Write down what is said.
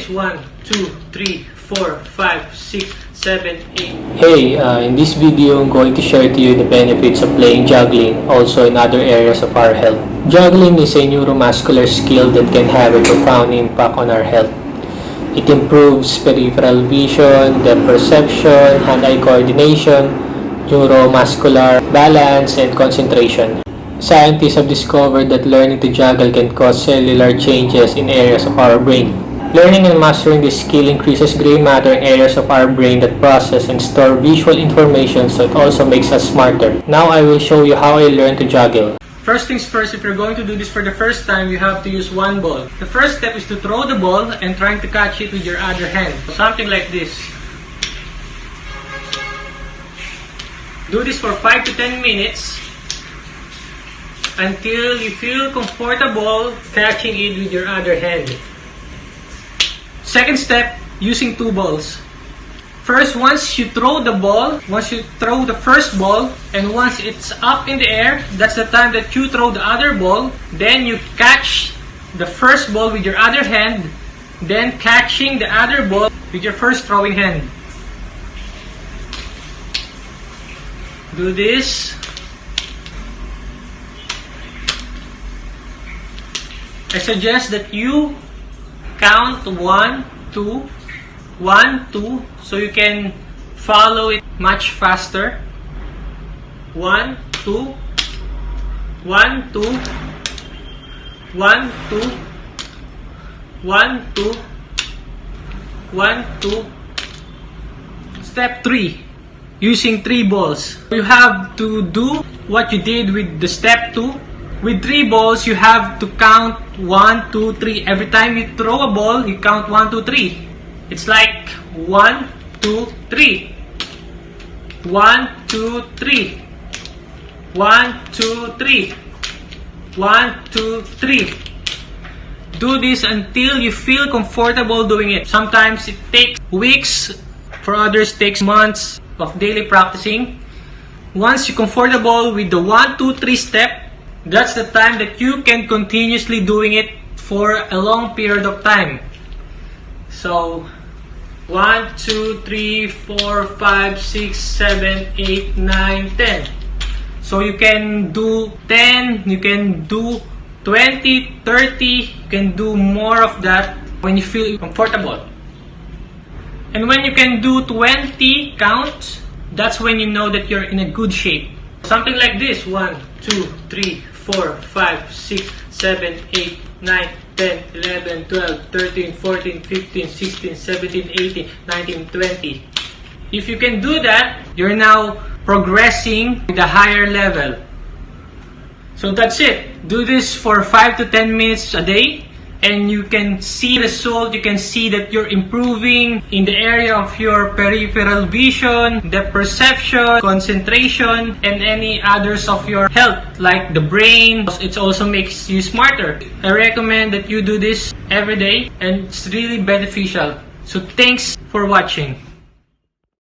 this. 1, 2, 3, 4, 5, 6, 7, 8. Hey, in this video, I'm going to share to you the benefits of playing juggling, also in other areas of our health. Juggling is a neuromuscular skill that can have a profound impact on our health. It improves peripheral vision, depth perception, hand-eye coordination, neuromuscular balance, and concentration. Scientists have discovered that learning to juggle can cause cellular changes in areas of our brain. Learning and mastering this skill increases gray matter in areas of our brain that process and store visual information, so it also makes us smarter. Now I will show you how I learned to juggle. First things first, if you're going to do this for the first time, you have to use one ball. The first step is to throw the ball and trying to catch it with your other hand. Something like this. Do this for 5 to 10 minutes until you feel comfortable catching it with your other hand. Second step, using two balls. First, once you throw the first ball, and once it's up in the air, that's the time that you throw the other ball. Then you catch the first ball with your other hand, then catching the other ball with your first throwing hand. Do this. I suggest that you count 1, 2, 1, 2, so you can follow it much faster. 1, 2, 1, 2, 1, 2, 1, 2, 1, 2. Step 3, using 3 balls. You have to do what you did with the step 2. With 3 balls, you have to count 1, 2, 3. Every time you throw a ball, you count 1, 2, 3. It's like 1, 2, 3. 1, 2, 3. 1, 2, 3. 1, 2, 3. Do this until you feel comfortable doing it. Sometimes it takes weeks, for others it takes months of daily practicing. Once you're comfortable with the 1, 2, 3 step, that's the time that you can continuously doing it for a long period of time. So 1, 2, 3, 4, 5, 6, 7, 8, 9, 10. So you can do 10, you can do 20, 30, you can do more of that when you feel comfortable. And when you can do 20 counts, that's when you know that you're in a good shape. Something like this: 1, 2, 3, 4, 5, 6, 7, 8, 9, 10, 11, 12, 13, 14, 15, 16, 17, 18, 19, 20. If you can do that, you're now progressing with a higher level. So that's it. Do this for 5 to 10 minutes a day, and you can see result. You can see that you're improving in the area of your peripheral vision, depth perception, concentration, and any others of your health, like the brain. It also makes you smarter. I recommend that you do this every day, and it's really beneficial. So thanks for watching.